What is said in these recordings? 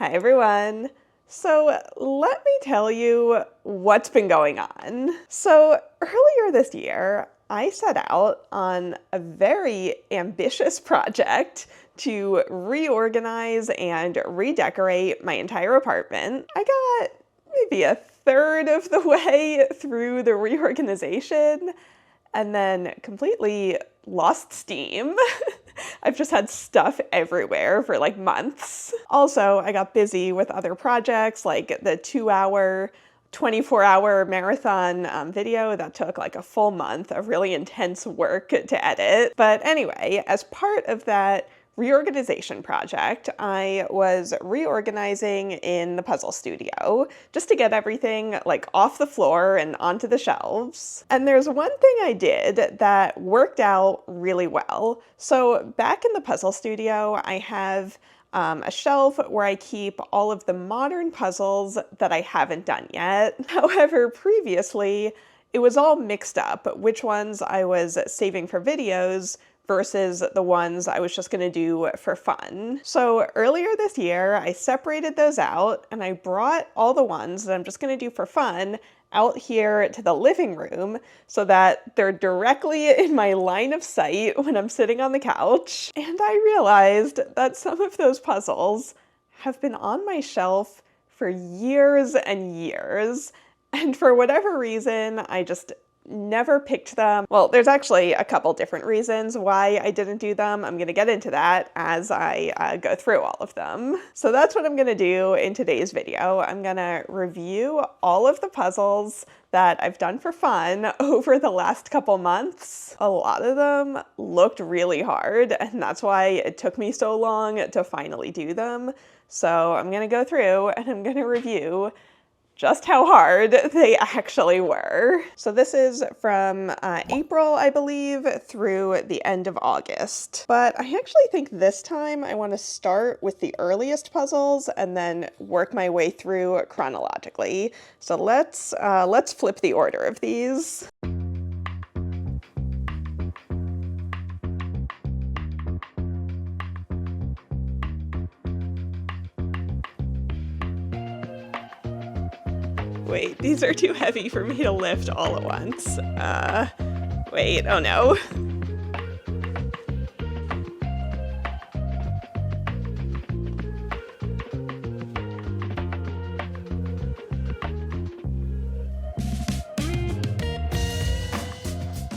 Hi everyone. So let me tell you what's been going on. So earlier this year, I set out on a very ambitious project to reorganize and redecorate my entire apartment. I got maybe a third of the way through the reorganization and then completely lost steam. I've just had stuff everywhere for like months. Also, I got busy with other projects like the 2-hour, 24-hour marathon video that took like a full month of really intense work to edit. But anyway, as part of that reorganization project, I was reorganizing in the puzzle studio just to get everything like off the floor and onto the shelves. And there's one thing I did that worked out really well. So back in the puzzle studio, I have a shelf where I keep all of the modern puzzles that I haven't done yet. However, previously, it was all mixed up, which ones I was saving for videos versus the ones I was just gonna do for fun. So earlier this year, I separated those out and I brought all the ones that I'm just gonna do for fun out here to the living room so that they're directly in my line of sight when I'm sitting on the couch. And I realized that some of those puzzles have been on my shelf for years and years. And for whatever reason, I just never picked them. Well, there's actually a couple different reasons why I didn't do them. I'm gonna get into that as I go through all of them. So that's what I'm gonna do in today's video. I'm gonna review all of the puzzles that I've done for fun over the last couple months. A lot of them looked really hard, and that's why it took me so long to finally do them. So I'm gonna go through and I'm gonna review just how hard they actually were. So this is from April, I believe, through the end of August. But I actually think this time I want to start with the earliest puzzles and then work my way through chronologically. So let's flip the order of these. Wait, these are too heavy for me to lift all at once. Wait, oh no.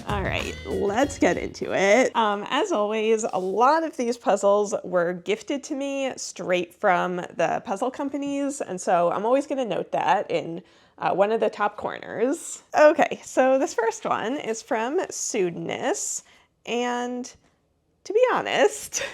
All right, let's get into it. As always, a lot of these puzzles were gifted to me straight from the puzzle companies, and so I'm always gonna note that in one of the top corners. Okay, so this first one is from Soonness, and to be honest,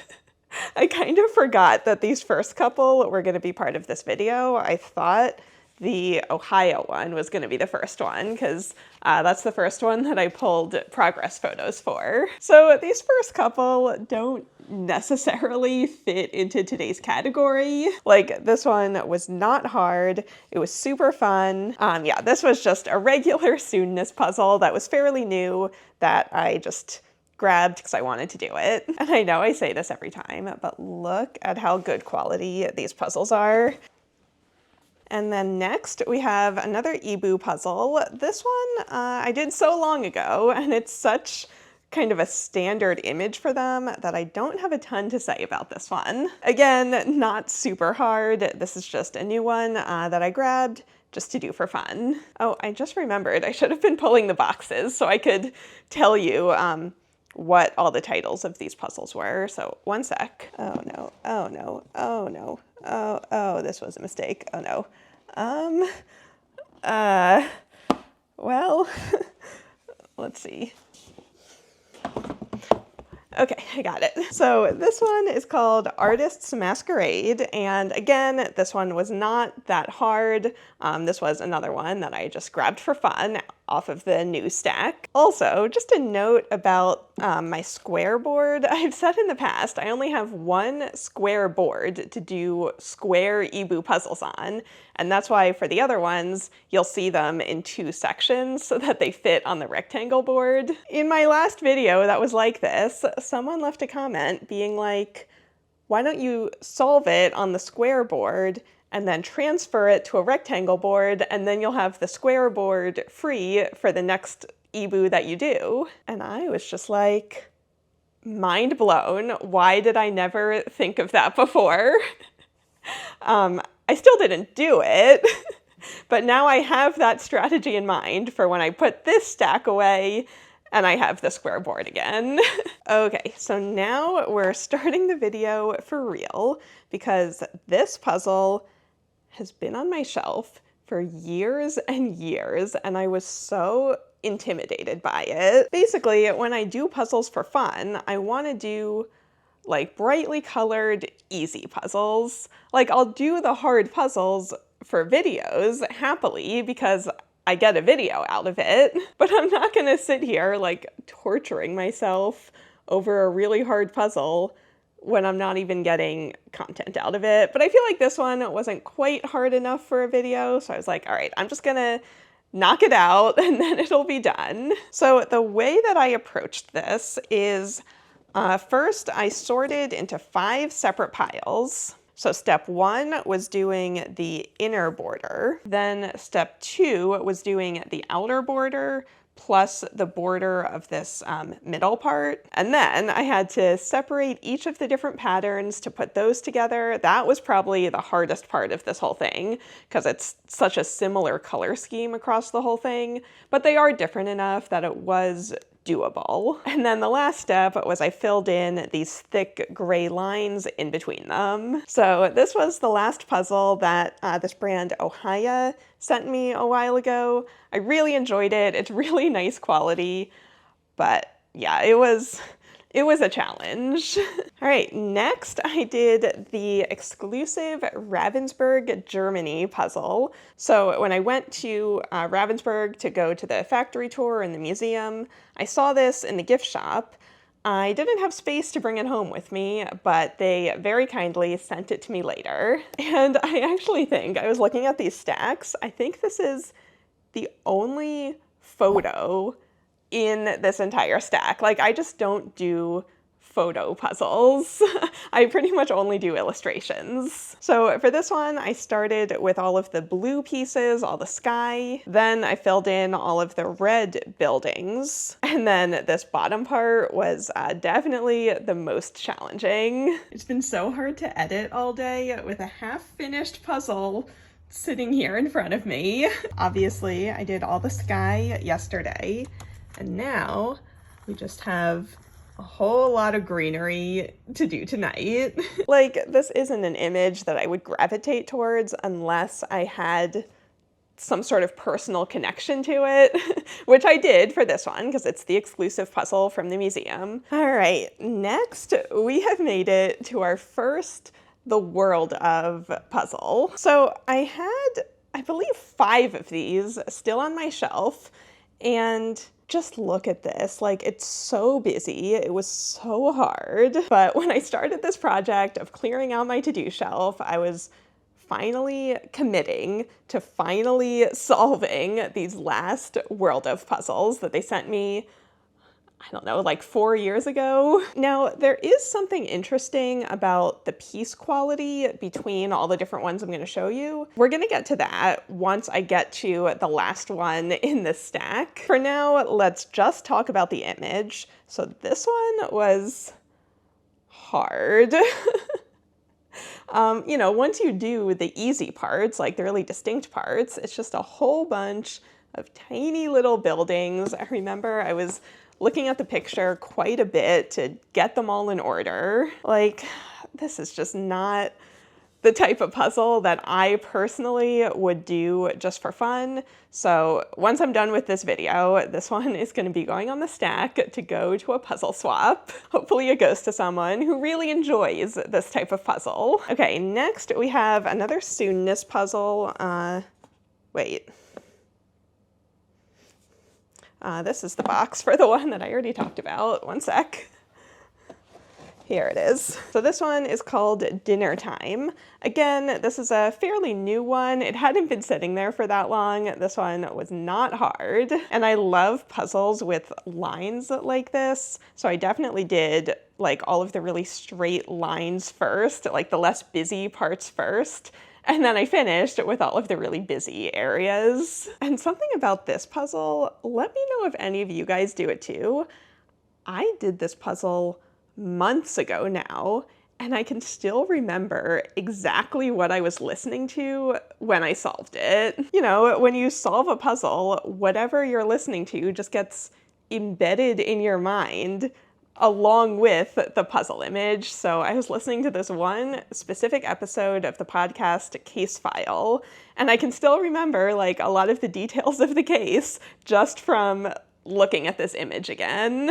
I kind of forgot that these first couple were gonna be part of this video. I thought the Ohio one was gonna be the first one because that's the first one that I pulled progress photos for. So these first couple don't necessarily fit into today's category. Like, this one was not hard. It was super fun. Yeah, this was just a regular Soonness puzzle that was fairly new that I just grabbed because I wanted to do it. And I know I say this every time, but look at how good quality these puzzles are. And then next we have another Ibu puzzle. This one I did so long ago, and it's such kind of a standard image for them that I don't have a ton to say about this one. Again, not super hard. This is just a new one that I grabbed just to do for fun. Oh, I just remembered I should have been pulling the boxes so I could tell you what all the titles of these puzzles were. So one sec. Oh no, oh no, oh no. Oh, this was a mistake. Oh no. Well, let's see. Okay, I got it. So this one is called Artist's Masquerade, and again, this one was not that hard. This was another one that I just grabbed for fun off of the new stack. Also, just a note about my square board. I've said in the past, I only have one square board to do square Ibu puzzles on, and that's why for the other ones, you'll see them in 2 sections so that they fit on the rectangle board. In my last video that was like this, someone left a comment being like, why don't you solve it on the square board and then transfer it to a rectangle board, and then you'll have the square board free for the next EBoo that you do. And I was just like, mind blown. Why did I never think of that before? I still didn't do it, but now I have that strategy in mind for when I put this stack away and I have the square board again. Okay, so now we're starting the video for real because this puzzle has been on my shelf for years and years, and I was so intimidated by it. Basically, when I do puzzles for fun, I want to do like brightly colored, easy puzzles. Like, I'll do the hard puzzles for videos happily because I get a video out of it, but I'm not gonna sit here like torturing myself over a really hard puzzle when I'm not even getting content out of it. But I feel like this one wasn't quite hard enough for a video, so I was like, all right, I'm just gonna knock it out and then it'll be done. So the way that I approached this is first I sorted into 5 separate piles. So step 1 was doing the inner border. Then step 2 was doing the outer border plus the border of this middle part. And then I had to separate each of the different patterns to put those together. That was probably the hardest part of this whole thing because it's such a similar color scheme across the whole thing, but they are different enough that it was doable. And then the last step was I filled in these thick gray lines in between them. So this was the last puzzle that this brand Ohaya sent me a while ago. I really enjoyed it. It's really nice quality, but yeah, it was a challenge. All right, next I did the exclusive Ravensburg, Germany puzzle. So when I went to Ravensburg to go to the factory tour and the museum, I saw this in the gift shop. I didn't have space to bring it home with me, but they very kindly sent it to me later. And I actually think, I was looking at these stacks, I think this is the only photo in this entire stack. Like, I just don't do photo puzzles. I pretty much only do illustrations. So for this one, I started with all of the blue pieces, all the sky. Then I filled in all of the red buildings. And then this bottom part was definitely the most challenging. It's been so hard to edit all day with a half-finished puzzle sitting here in front of me. Obviously, I did all the sky yesterday, and now we just have a whole lot of greenery to do tonight. Like, this isn't an image that I would gravitate towards unless I had some sort of personal connection to it, which I did for this one because it's the exclusive puzzle from the museum. All right, next we have made it to our first The World of puzzle. So I had, I believe, 5 of these still on my shelf, and just look at this, like, it's so busy. It was so hard. But when I started this project of clearing out my to-do shelf, I was finally committing to finally solving these last World of puzzles that they sent me, I don't know, like 4 years ago. Now, there is something interesting about the piece quality between all the different ones I'm going to show you. We're going to get to that once I get to the last one in this stack. For now, let's just talk about the image. So this one was hard. You know, once you do the easy parts, like the really distinct parts, it's just a whole bunch of tiny little buildings. I remember I was looking at the picture quite a bit to get them all in order. Like, this is just not the type of puzzle that I personally would do just for fun. So once I'm done with this video, this one is going to be going on the stack to go to a puzzle swap. Hopefully it goes to someone who really enjoys this type of puzzle. Okay, next we have another Soonness puzzle. This is the box for the one that I already talked about. One sec. Here it is. So this one is called Dinner Time. Again, this is a fairly new one. It hadn't been sitting there for that long. This one was not hard. And I love puzzles with lines like this. So I definitely did like all of the really straight lines first, like the less busy parts first. And then I finished with all of the really busy areas. And something about this puzzle, let me know if any of you guys do it too. I did this puzzle months ago now, and I can still remember exactly what I was listening to when I solved it. You know, when you solve a puzzle, whatever you're listening to just gets embedded in your mind along with the puzzle image. So I was listening to this one specific episode of the podcast Case File, and I can still remember like a lot of the details of the case just from looking at this image again,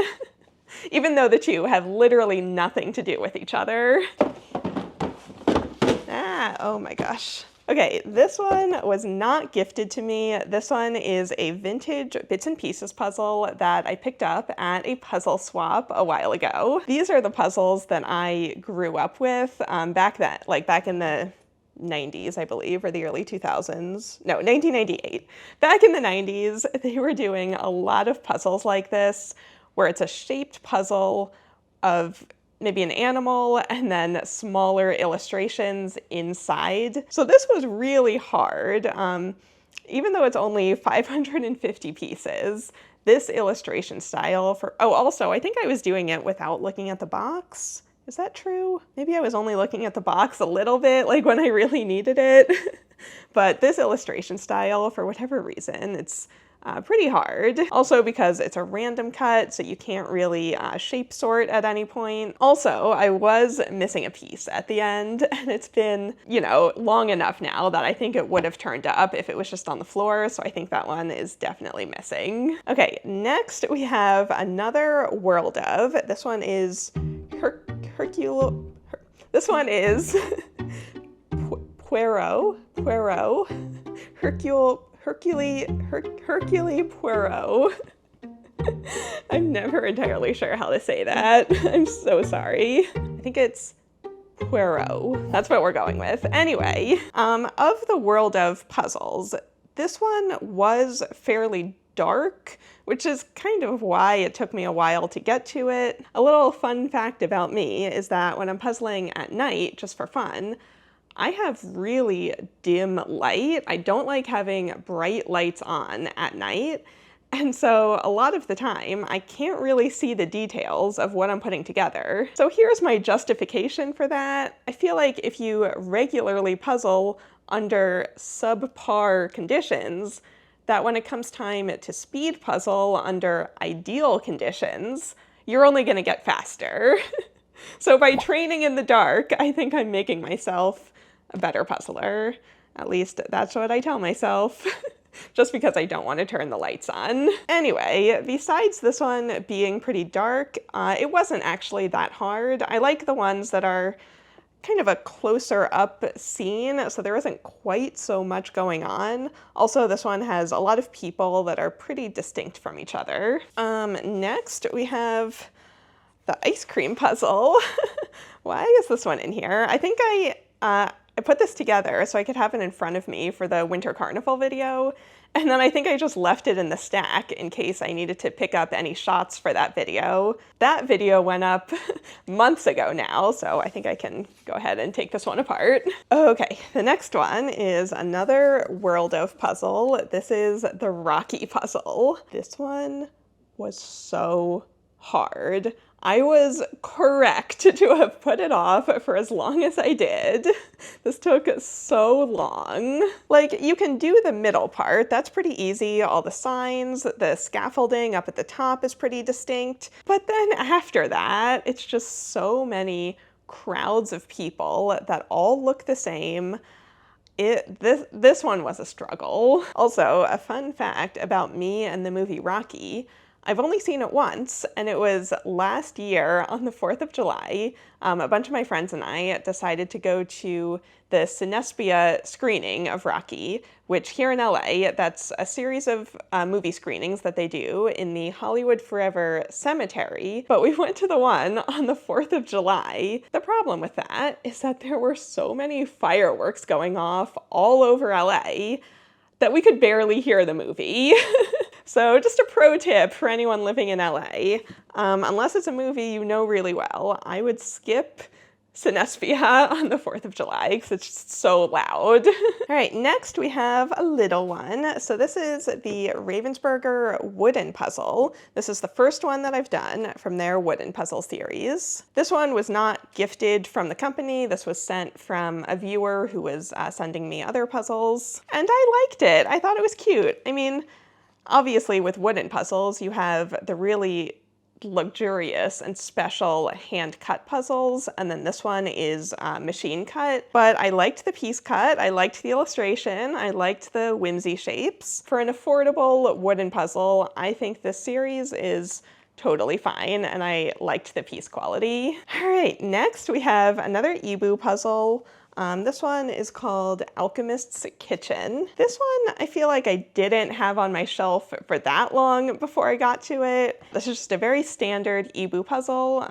even though the two have literally nothing to do with each other. Oh my gosh. Okay, this one was not gifted to me. This one is a vintage bits and pieces puzzle that I picked up at a puzzle swap a while ago. These are the puzzles that I grew up with back then, like back in the 90s, I believe, or the early 2000s. No, 1998. Back in the 90s, they were doing a lot of puzzles like this, where it's a shaped puzzle of maybe an animal and then smaller illustrations inside. So this was really hard. Even though it's only 550 pieces, this illustration style for, oh, also, I think I was doing it without looking at the box. Is that true? Maybe I was only looking at the box a little bit, like when I really needed it. But this illustration style, for whatever reason, it's pretty hard. Also because it's a random cut, so you can't really shape sort at any point. Also, I was missing a piece at the end, and it's been, you know, long enough now that I think it would have turned up if it was just on the floor, so I think that one is definitely missing. Okay, next we have another World of. This one is This one is Poirot, Hercule Poirot. I'm never entirely sure how to say that. I'm so sorry. I think it's Poirot. That's what we're going with. Anyway, of the World of puzzles, this one was fairly dark, which is kind of why it took me a while to get to it. A little fun fact about me is that when I'm puzzling at night, just for fun, I have really dim light. I don't like having bright lights on at night. And so a lot of the time, I can't really see the details of what I'm putting together. So here's my justification for that. I feel like if you regularly puzzle under subpar conditions, that when it comes time to speed puzzle under ideal conditions, you're only gonna get faster. So by training in the dark, I think I'm making myself a better puzzler. At least that's what I tell myself, just because I don't want to turn the lights on. Anyway, besides this one being pretty dark, it wasn't actually that hard. I like the ones that are kind of a closer up scene, so there isn't quite so much going on. Also, this one has a lot of people that are pretty distinct from each other. Next, we have the ice cream puzzle. Why is this one in here? I think I put this together so I could have it in front of me for the Winter Carnival video, and then I think I just left it in the stack in case I needed to pick up any shots for that video. That video went up months ago now, so I think I can go ahead and take this one apart. Okay, the next one is another World of puzzle. This is the Rocky puzzle. This one was so hard. I was correct to have put it off for as long as I did. This took so long. Like, you can do the middle part, that's pretty easy. All the signs, the scaffolding up at the top is pretty distinct. But then after that, it's just so many crowds of people that all look the same. This one was a struggle. Also, a fun fact about me and the movie Rocky, I've only seen it once, and it was last year on the 4th of July. A bunch of my friends and I decided to go to the Soonness screening of Rocky, which here in LA, that's a series of movie screenings that they do in the Hollywood Forever Cemetery. But we went to the one on the 4th of July. The problem with that is that there were so many fireworks going off all over LA that we could barely hear the movie. So just a pro tip for anyone living in LA, unless it's a movie you know really well, I would skip Synestia on the 4th of July because it's just so loud. All right, next we have a little one. So this is the Ravensburger wooden puzzle. This is the first one that I've done from their wooden puzzle series. This one was not gifted from the company. This was sent from a viewer who was sending me other puzzles. And I liked it. I thought it was cute. I mean, obviously with wooden puzzles, you have the really luxurious and special hand-cut puzzles, and then this one is machine cut. But I liked the piece cut, I liked the illustration, I liked the whimsy shapes. For an affordable wooden puzzle, I think this series is totally fine, and I liked the piece quality. All right, next we have another Ibu puzzle. This one is called Alchemist's Kitchen. This one I feel like I didn't have on my shelf for that long before I got to it. This is just a very standard Ibu puzzle.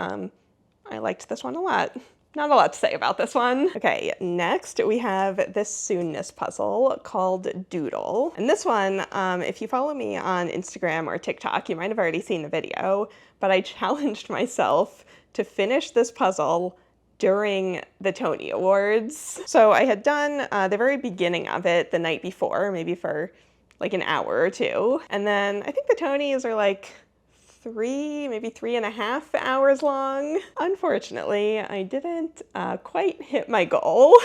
I liked this one a lot. Not a lot to say about this one. Okay, next we have this Soonness puzzle called Doodle. And this one, if you follow me on Instagram or TikTok, you might have already seen the video, but I challenged myself to finish this puzzle during the Tony Awards. So I had done the very beginning of it the night before, maybe for like an hour or two. And then I think the Tonys are like maybe 3.5 hours long. Unfortunately, I didn't quite hit my goal.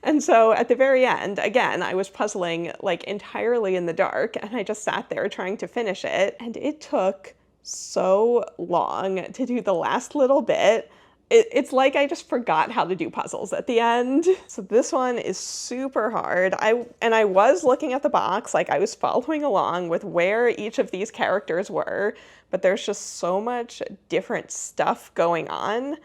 And so at the very end, again, I was puzzling like entirely in the dark, and I just sat there trying to finish it. And it took so long to do the last little bit. It's like I just forgot how to do puzzles at the end. So this one is super hard. I was looking at the box, like I was following along with where each of these characters were, but there's just so much different stuff going on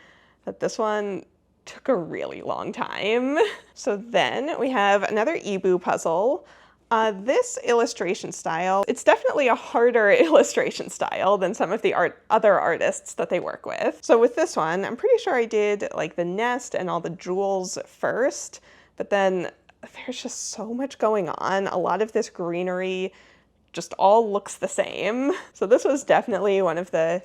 that this one took a really long time. So then we have another Ibu puzzle. This illustration style, it's definitely a harder illustration style than some of the other artists that they work with. So with this one, I'm pretty sure I did like the nest and all the jewels first, but then there's just so much going on. A lot of this greenery just all looks the same. So this was definitely one of the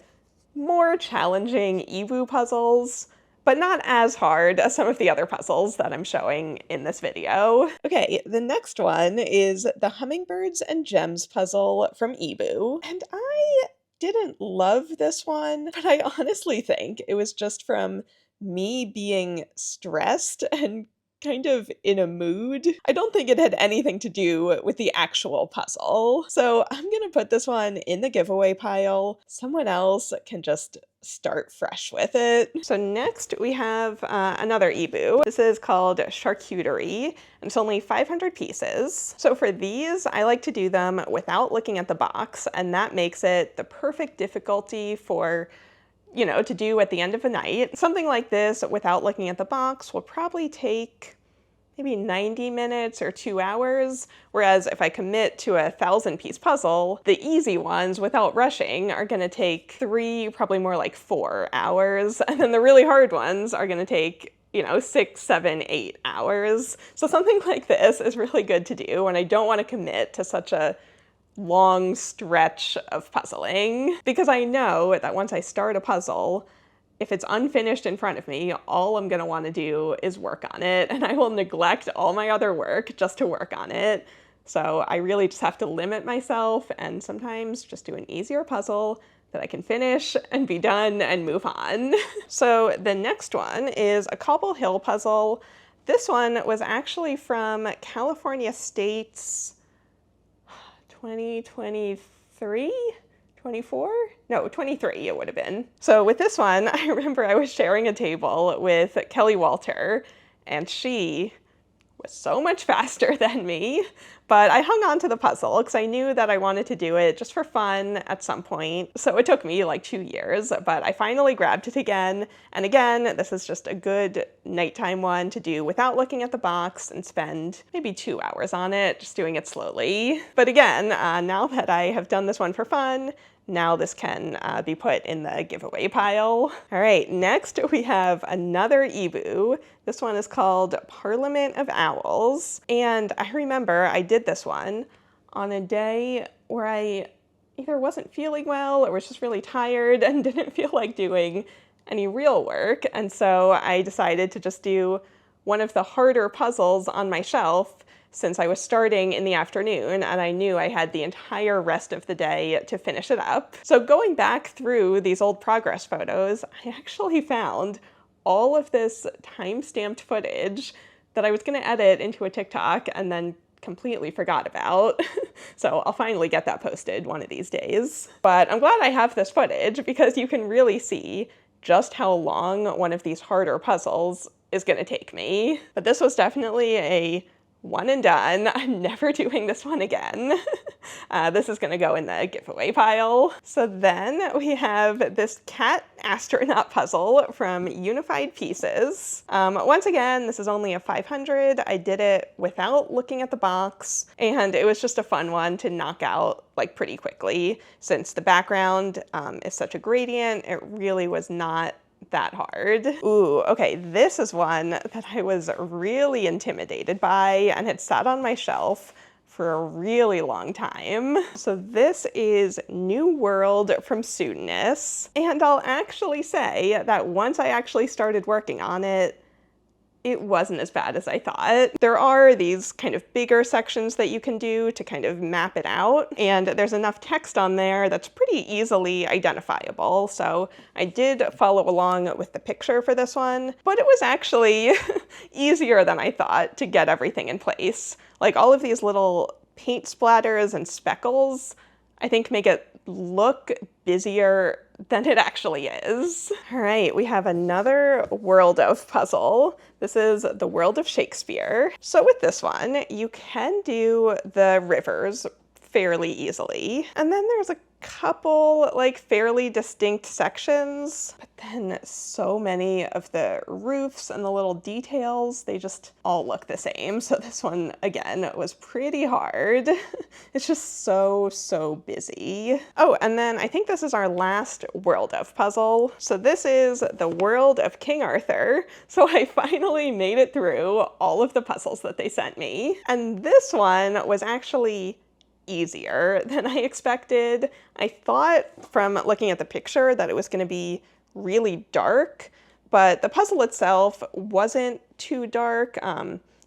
more challenging Ibu puzzles, but not as hard as some of the other puzzles that I'm showing in this video. Okay, the next one is the Hummingbirds and Gems puzzle from Ibu. And I didn't love this one, but I honestly think it was just from me being stressed and kind of in a mood. I don't think it had anything to do with the actual puzzle. So I'm gonna put this one in the giveaway pile. Someone else can just start fresh with it. So next we have another Ibu. This is called Charcuterie, and it's only 500 pieces. So for these, I like to do them without looking at the box, and that makes it the perfect difficulty for, you know, to do at the end of a night. Something like this without looking at the box will probably take maybe 90 minutes or 2 hours, whereas if I commit to a 1,000-piece puzzle, the easy ones without rushing are gonna take 3, probably more like 4 hours, and then the really hard ones are gonna take, you know, 6, 7, 8 hours. So something like this is really good to do when I don't want to commit to such a long stretch of puzzling, because I know that once I start a puzzle, if it's unfinished in front of me, all I'm gonna want to do is work on it, and I will neglect all my other work just to work on it. So I really just have to limit myself and sometimes just do an easier puzzle that I can finish and be done and move on. So the next one is a Cobble Hill puzzle. This one was actually from California State's 2023? 24? No, 23 it would have been. So with this one, I remember I was sharing a table with Kelly Walter, and she was so much faster than me, but I hung on to the puzzle because I knew that I wanted to do it just for fun at some point. So it took me like 2 years, but I finally grabbed it again. And again, this is just a good nighttime one to do without looking at the box and spend maybe 2 hours on it, just doing it slowly. But again, now that I have done this one for fun, now this can be put in the giveaway pile. All right, next we have another Ibu. This one is called Parliament of Owls. And I remember I did this one on a day where I either wasn't feeling well or was just really tired and didn't feel like doing any real work. And so I decided to just do one of the harder puzzles on my shelf since I was starting in the afternoon and I knew I had the entire rest of the day to finish it up. So going back through these old progress photos, I actually found all of this time-stamped footage that I was going to edit into a TikTok and then completely forgot about. So I'll finally get that posted one of these days. But I'm glad I have this footage because you can really see just how long one of these harder puzzles is going to take me. But this was definitely a one and done. I'm never doing this one again. This is going to go in the giveaway pile. So then we have this cat astronaut puzzle from Unified Pieces. Once again, this is only a 500. I did it without looking at the box, and it was just a fun one to knock out like pretty quickly. Since the background is such a gradient, it really was not that hard. Ooh, okay, this is one that I was really intimidated by and had sat on my shelf for a really long time. So this is New World from Soonness, and I'll actually say that once I actually started working on it, it wasn't as bad as I thought. There are these kind of bigger sections that you can do to kind of map it out, and there's enough text on there that's pretty easily identifiable. So I did follow along with the picture for this one, but it was actually easier than I thought to get everything in place. Like all of these little paint splatters and speckles, I think make it look busier than it actually is. All right, we have another World of puzzle. This is the World of Shakespeare. So with this one, you can do the rivers fairly easily. And then there's a couple like fairly distinct sections, but then so many of the roofs and the little details, they just all look the same. So this one, again, was pretty hard. It's just so busy. Oh, and then I think this is our last World of puzzle. So this is the World of King Arthur. So I finally made it through all of the puzzles that they sent me. And this one was actually easier than I expected. I thought from looking at the picture that it was going to be really dark, but the puzzle itself wasn't too dark.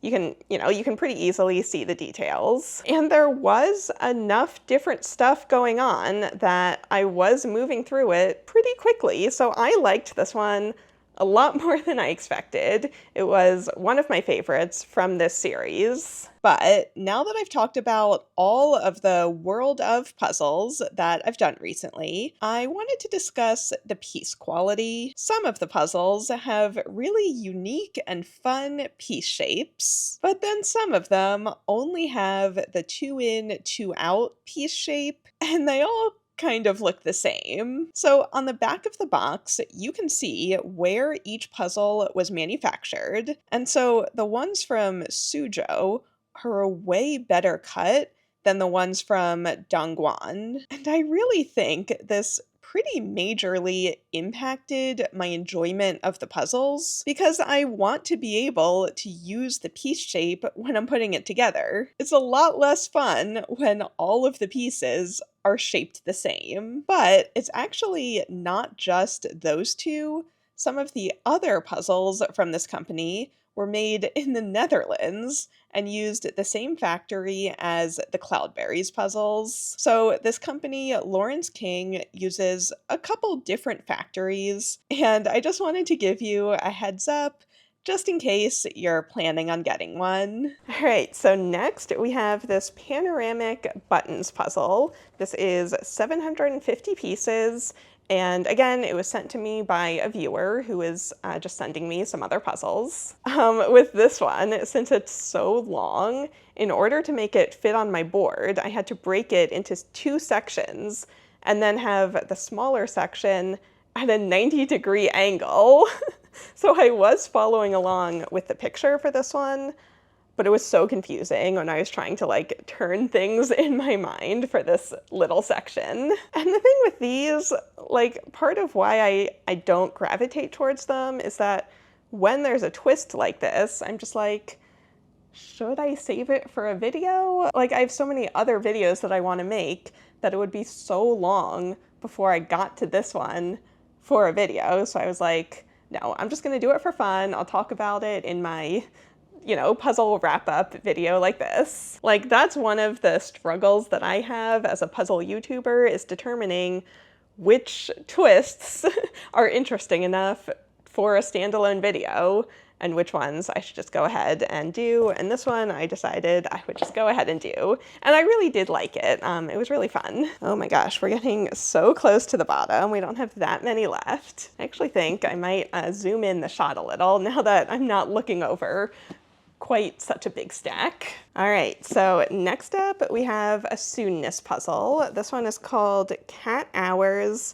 You can pretty easily see the details. And there was enough different stuff going on that I was moving through it pretty quickly. So I liked this one a lot more than I expected. It was one of my favorites from this series. But now that I've talked about all of the World of puzzles that I've done recently, I wanted to discuss the piece quality. Some of the puzzles have really unique and fun piece shapes, but then some of them only have the 2 in, 2 out piece shape, and they all kind of look the same. So on the back of the box, you can see where each puzzle was manufactured. And so the ones from Suzhou are a way better cut than the ones from Dongguan. And I really think this pretty majorly impacted my enjoyment of the puzzles because I want to be able to use the piece shape when I'm putting it together. It's a lot less fun when all of the pieces are shaped the same. But it's actually not just those two. Some of the other puzzles from this company were made in the Netherlands and used the same factory as the Cloudberries puzzles. So this company, Lawrence King, uses a couple different factories, and I just wanted to give you a heads up just in case you're planning on getting one. All right, so next we have this Panoramic buttons puzzle. This is 750 pieces. And again, it was sent to me by a viewer who is just sending me some other puzzles. With this one, since it's so long, in order to make it fit on my board, I had to break it into 2 sections and then have the smaller section at a 90-degree angle. So I was following along with the picture for this one, but it was so confusing when I was trying to like turn things in my mind for this little section. And the thing with these, like part of why I don't gravitate towards them is that when there's a twist like this, I'm just like, should I save it for a video? Like, I have so many other videos that I want to make that it would be so long before I got to this one for a video. So I was like, no, I'm just going to do it for fun. I'll talk about it in my, puzzle wrap-up video like this. Like, that's one of the struggles that I have as a puzzle YouTuber, is determining which twists are interesting enough for a standalone video and which ones I should just go ahead and do. And this one I decided I would just go ahead and do. And I really did like it. It was really fun. Oh my gosh, we're getting so close to the bottom. We don't have that many left. I actually think I might zoom in the shot a little now that I'm not looking over quite such a big stack. All right, so next up we have a Soonness puzzle. This one is called Cat Hours,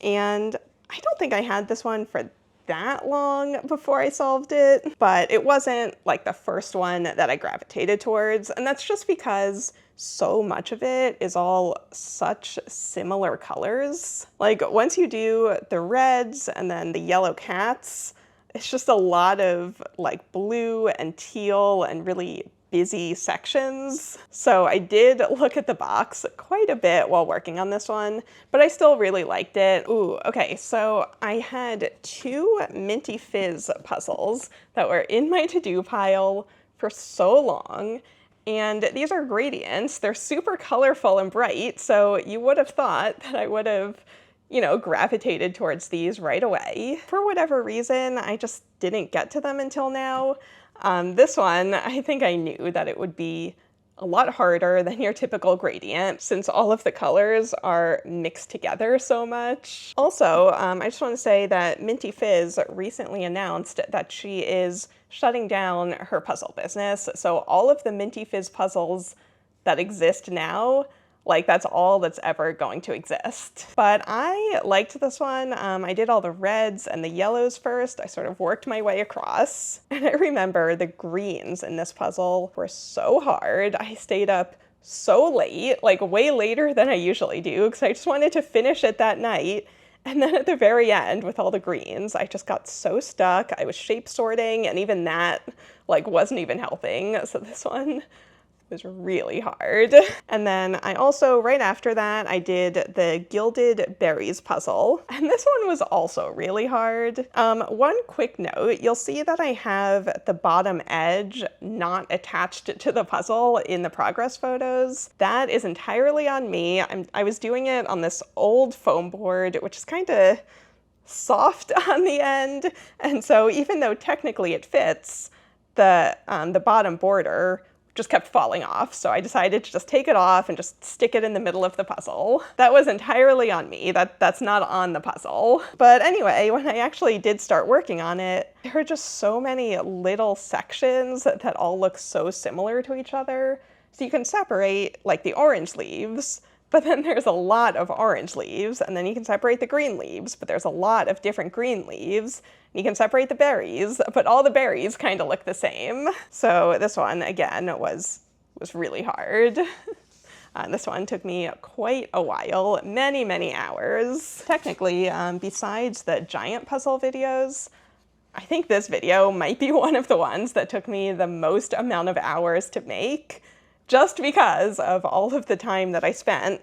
and I don't think I had this one for that long before I solved it, but it wasn't like the first one that I gravitated towards, and that's just because so much of it is all such similar colors. Like, once you do the reds and then the yellow cats, it's just a lot of like blue and teal and really busy sections. So I did look at the box quite a bit while working on this one, but I still really liked it. Ooh, okay, so I had 2 Mintyfizz puzzles that were in my to-do pile for so long, and these are gradients. They're super colorful and bright, so you would have thought that I would have gravitated towards these right away. For whatever reason, I just didn't get to them until now. This one, I think I knew that it would be a lot harder than your typical gradient since all of the colors are mixed together so much. Also, I just want to say that Mintyfizz recently announced that she is shutting down her puzzle business. So all of the Mintyfizz puzzles that exist now, like, that's all that's ever going to exist. But I liked this one. I did all the reds and the yellows first. I sort of worked my way across. And I remember the greens in this puzzle were so hard. I stayed up so late, like way later than I usually do, because I just wanted to finish it that night. And then at the very end, with all the greens, I just got so stuck. I was shape sorting, and even that, like, wasn't even helping. So this one was really hard. And then I also, right after that, I did the Gilded berries puzzle, and this one was also really hard. One quick note, you'll see that I have the bottom edge not attached to the puzzle in the progress photos. That is entirely on me. I was doing it on this old foam board, which is kind of soft on the end, and so even though technically it fits, the bottom border just kept falling off, so I decided to just take it off and just stick it in the middle of the puzzle. That was entirely on me. That's not on the puzzle. But anyway, when I actually did start working on it, there were just so many little sections that all look so similar to each other. So you can separate, like, the orange leaves, but then there's a lot of orange leaves, and then you can separate the green leaves, but there's a lot of different green leaves. You can separate the berries, but all the berries kind of look the same. So this one, again, was really hard. This one took me quite a while, many, many hours. Technically, besides the giant puzzle videos, I think this video might be one of the ones that took me the most amount of hours to make, just because of all of the time that I spent,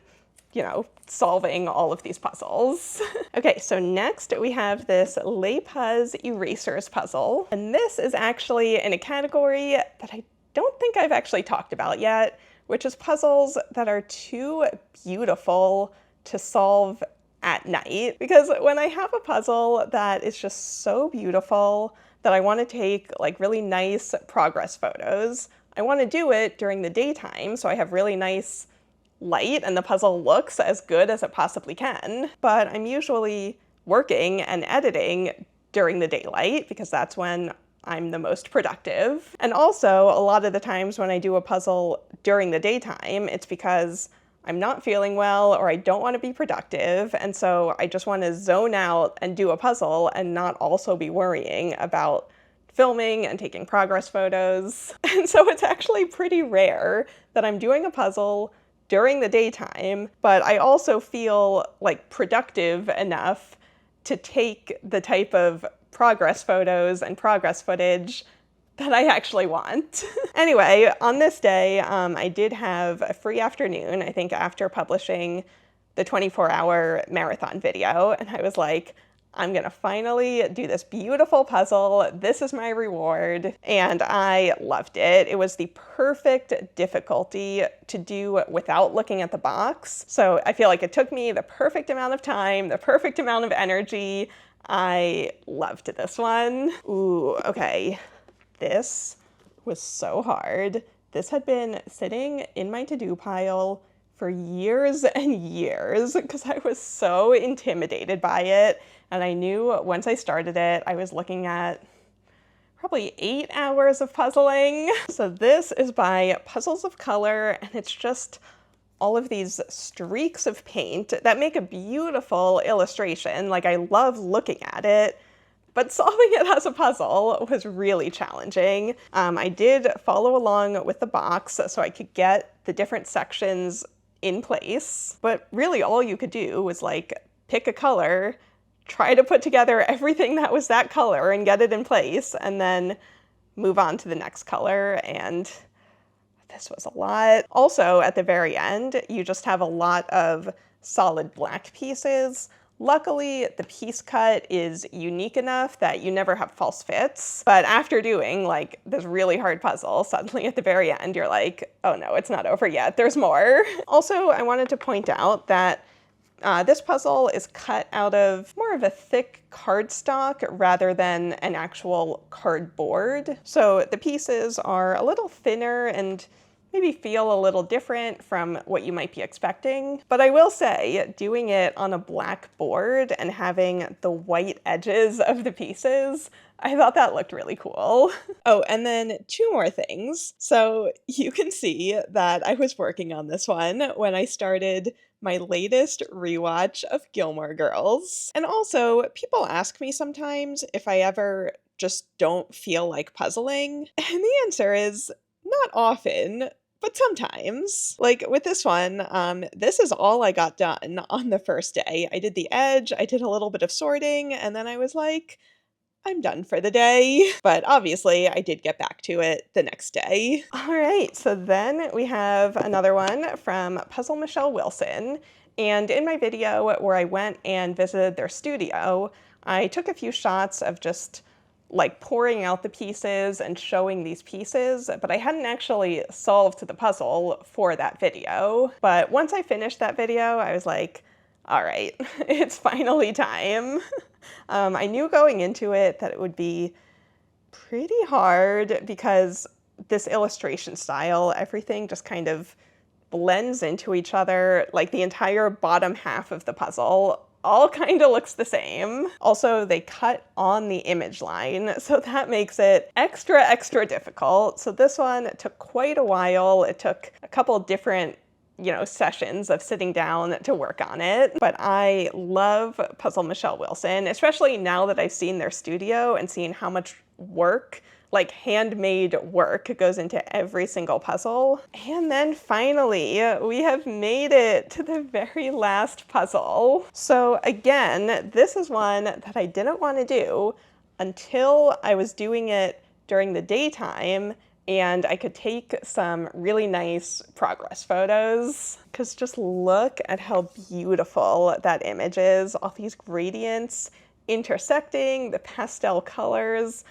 solving all of these puzzles. Okay, so next we have this Puzz erasers puzzle, and this is actually in a category that I don't think I've actually talked about yet, which is puzzles that are too beautiful to solve at night. Because when I have a puzzle that is just so beautiful that I want to take like really nice progress photos, I want to do it during the daytime so I have really nice light and the puzzle looks as good as it possibly can. But I'm usually working and editing during the daylight because that's when I'm the most productive. And also, a lot of the times when I do a puzzle during the daytime, it's because I'm not feeling well or I don't want to be productive, and so I just want to zone out and do a puzzle and not also be worrying about filming and taking progress photos. And so it's actually pretty rare that I'm doing a puzzle during the daytime, but I also feel like productive enough to take the type of progress photos and progress footage that I actually want. Anyway, on this day, I did have a free afternoon, I think after publishing the 24-hour marathon video, and I was like, I'm gonna finally do this beautiful puzzle. This is my reward. And I loved it. It was the perfect difficulty to do without looking at the box. So I feel like it took me the perfect amount of time, the perfect amount of energy. I loved this one. Ooh, okay. This was so hard. This had been sitting in my to-do pile for years and years because I was so intimidated by it. And I knew once I started it, I was looking at probably 8 hours of puzzling. So this is by Puzzles of Color, and it's just all of these streaks of paint that make a beautiful illustration. Like, I love looking at it, but solving it as a puzzle was really challenging. I did follow along with the box so I could get the different sections in place, but really all you could do was like pick a color, try to put together everything that was that color and get it in place, and then move on to the next color, and this was a lot. Also, at the very end, you just have a lot of solid black pieces. Luckily, the piece cut is unique enough that you never have false fits, but after doing like this really hard puzzle, suddenly at the very end, you're like, oh no, it's not over yet, there's more. Also, I wanted to point out that this puzzle is cut out of more of a thick cardstock rather than an actual cardboard. So the pieces are a little thinner and maybe feel a little different from what you might be expecting. But I will say, doing it on a black board and having the white edges of the pieces, I thought that looked really cool. Oh, and then 2 more things. So you can see that I was working on this one when I started my latest rewatch of Gilmore Girls. And also, people ask me sometimes if I ever just don't feel like puzzling, and the answer is not often, but sometimes. Like with this one, this is all I got done on the first day. I did the edge, I did a little bit of sorting, and then I was like, I'm done for the day. But obviously I did get back to it the next day. All right, so then we have another one from Puzzle Michelle Wilson. And in my video where I went and visited their studio, I took a few shots of just like pouring out the pieces and showing these pieces, but I hadn't actually solved the puzzle for that video. But once I finished that video, I was like, all right, it's finally time. I knew going into it that it would be pretty hard because this illustration style, everything just kind of blends into each other. Like the entire bottom half of the puzzle all kind of looks the same. Also, they cut on the image line, so that makes it extra difficult. So this one took quite a while. It took a couple different sessions of sitting down to work on it. But I love Puzzle Michelle Wilson, especially now that I've seen their studio and seen how much work, like handmade work, goes into every single puzzle. And then finally, we have made it to the very last puzzle. So again, this is one that I didn't want to do until I was doing it during the daytime and I could take some really nice progress photos. Because just look at how beautiful that image is. All these gradients intersecting, the pastel colors.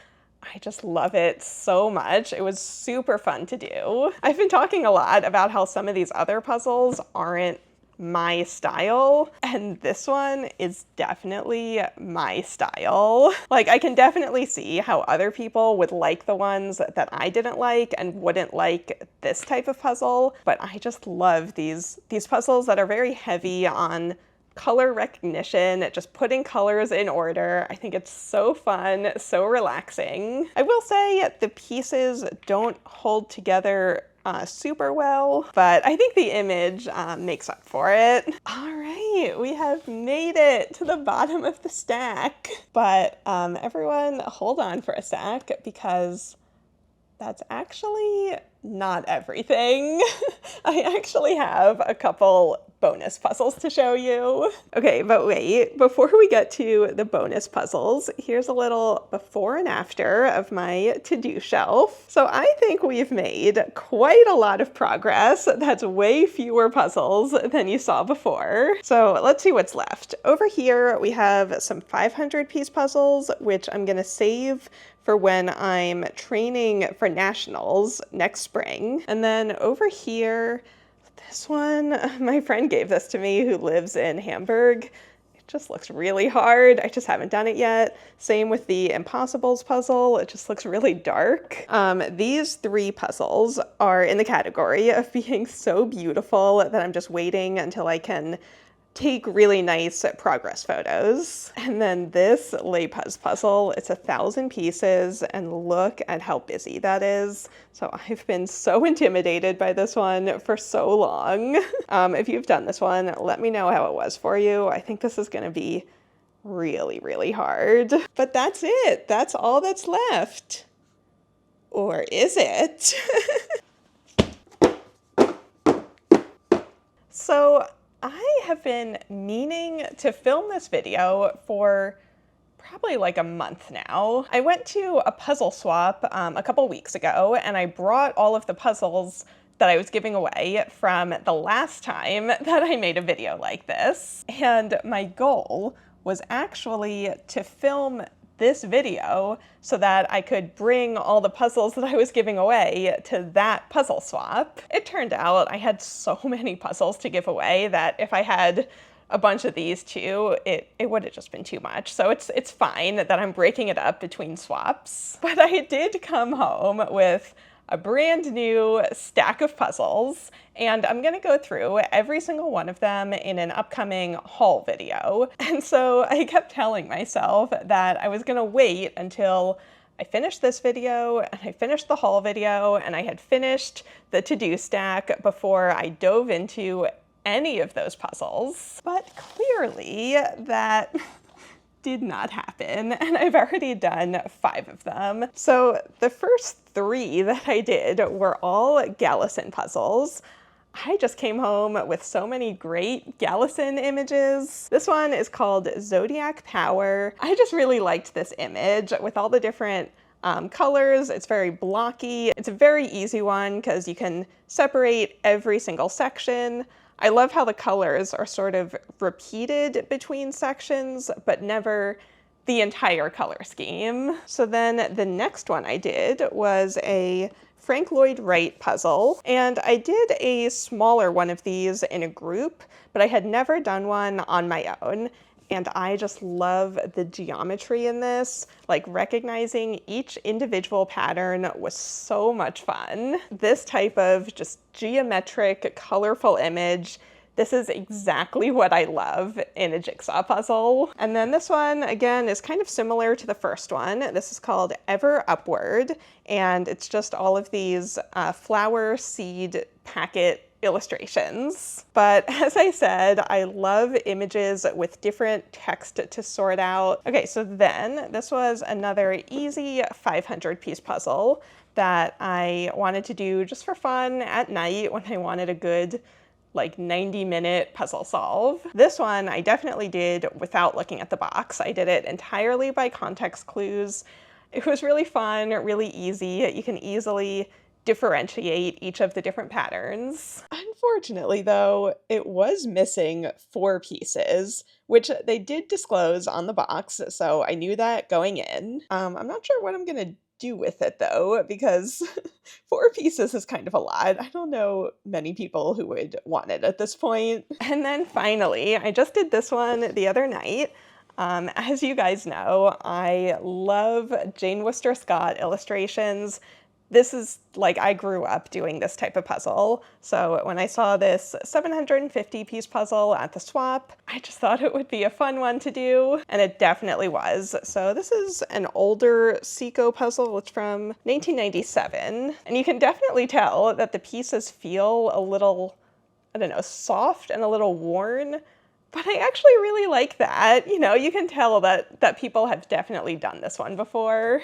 I just love it so much. It was super fun to do. I've been talking a lot about how some of these other puzzles aren't my style, and this one is definitely my style. Like, I can definitely see how other people would like the ones that I didn't like and wouldn't like this type of puzzle, but I just love these puzzles that are very heavy on color recognition, just putting colors in order. I think it's so fun, so relaxing. I will say the pieces don't hold together super well, but I think the image makes up for it. All right, we have made it to the bottom of the stack, but everyone hold on for a sec because that's actually not everything. I actually have a couple bonus puzzles to show you. Okay, but wait, before we get to the bonus puzzles, here's a little before and after of my to-do shelf. So I think we've made quite a lot of progress. That's way fewer puzzles than you saw before. So let's see what's left. Over here, we have some 500-piece puzzles, which I'm gonna save for when I'm training for nationals next spring. And then over here, this one, my friend gave this to me who lives in Hamburg. It just looks really hard. I just haven't done it yet. Same with the Impossibles puzzle. It just looks really dark. These 3 puzzles are in the category of being so beautiful that I'm just waiting until I can take really nice progress photos. And then this Les Puzz puzzle, it's 1,000 pieces, and look at how busy that is. So I've been so intimidated by this one for so long. If you've done this one, let me know how it was for you. I think this is gonna be really, really hard. But that's it. That's all that's left. Or is it? So I have been meaning to film this video for probably like a month now. I went to a puzzle swap a couple weeks ago, and I brought all of the puzzles that I was giving away from the last time that I made a video like this. And my goal was actually to film this video so that I could bring all the puzzles that I was giving away to that puzzle swap. It turned out I had so many puzzles to give away that if I had a bunch of these too, it would have just been too much. So it's fine that I'm breaking it up between swaps. But I did come home with a brand new stack of puzzles, and I'm gonna go through every single one of them in an upcoming haul video. And so I kept telling myself that I was gonna wait until I finished this video, and I finished the haul video, and I had finished the to-do stack before I dove into any of those puzzles. But clearly that did not happen, and I've already done 5 of them. So the first 3 that I did were all Galison puzzles. I just came home with so many great Galison images. This one is called Zodiac Power. I just really liked this image with all the different colors. It's very blocky. It's a very easy one because you can separate every single section. I love how the colors are sort of repeated between sections, but never the entire color scheme. So then the next one I did was a Frank Lloyd Wright puzzle, and I did a smaller one of these in a group, but I had never done one on my own. And I just love the geometry in this. Like, recognizing each individual pattern was so much fun. This type of just geometric, colorful image, this is exactly what I love in a jigsaw puzzle. And then this one, again, is kind of similar to the first one. This is called Ever Upward, and it's just all of these flower seed packet illustrations. But as I said, I love images with different text to sort out. Okay, so then this was another easy 500-piece puzzle that I wanted to do just for fun at night when I wanted a good like 90-minute puzzle solve. This one I definitely did without looking at the box. I did it entirely by context clues. It was really fun, really easy. You can easily differentiate each of the different patterns. Unfortunately, though, it was missing 4 pieces, which they did disclose on the box, so I knew that going in. I'm not sure what I'm gonna do with it, though, because 4 pieces is kind of a lot. I don't know many people who would want it at this point. And then finally, I just did this one the other night. As you guys know, I love Jane Worcester Scott illustrations. This is like, I grew up doing this type of puzzle. So when I saw this 750-piece puzzle at the swap, I just thought it would be a fun one to do, and it definitely was. So this is an older Seiko puzzle. It's from 1997, and you can definitely tell that the pieces feel a little, I don't know, soft and a little worn. But I actually really like that. You know, you can tell that people have definitely done this one before.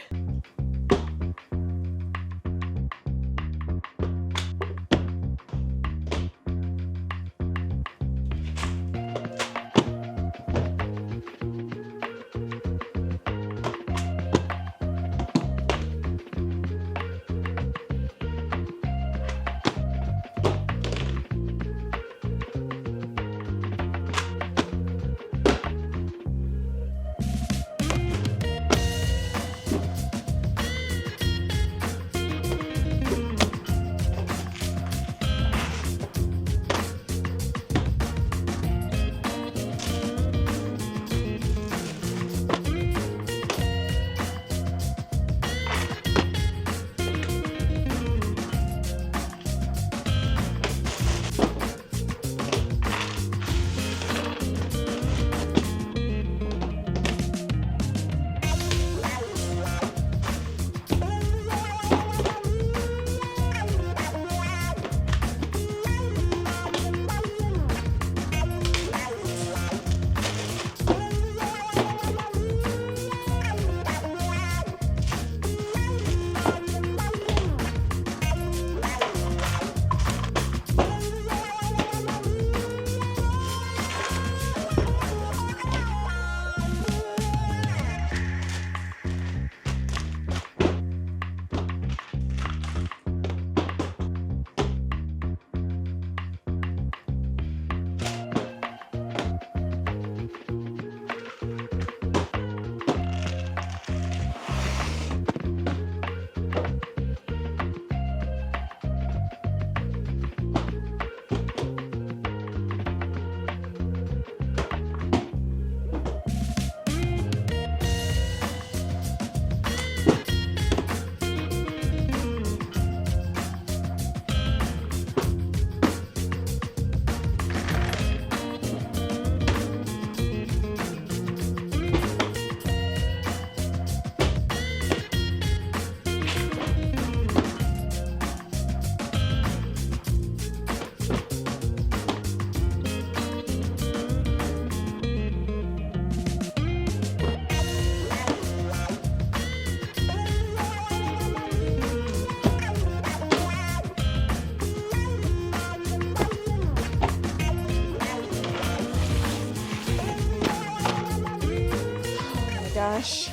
Gosh,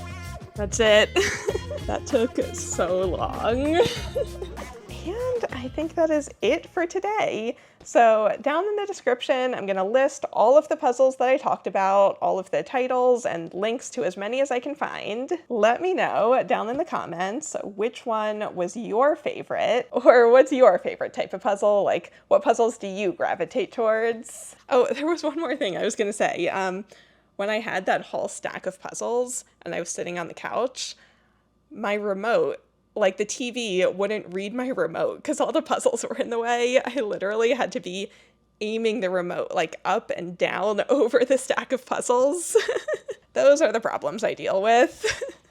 that's it. That took so long. And I think that is it for today. So down in the description, I'm gonna list all of the puzzles that I talked about, all of the titles and links to as many as I can find. Let me know down in the comments which one was your favorite, or what's your favorite type of puzzle? Like, what puzzles do you gravitate towards? Oh, there was one more thing I was gonna say. When I had that whole stack of puzzles and I was sitting on the couch, my remote, like the TV wouldn't read my remote because all the puzzles were in the way. I literally had to be aiming the remote like up and down over the stack of puzzles. Those are the problems I deal with.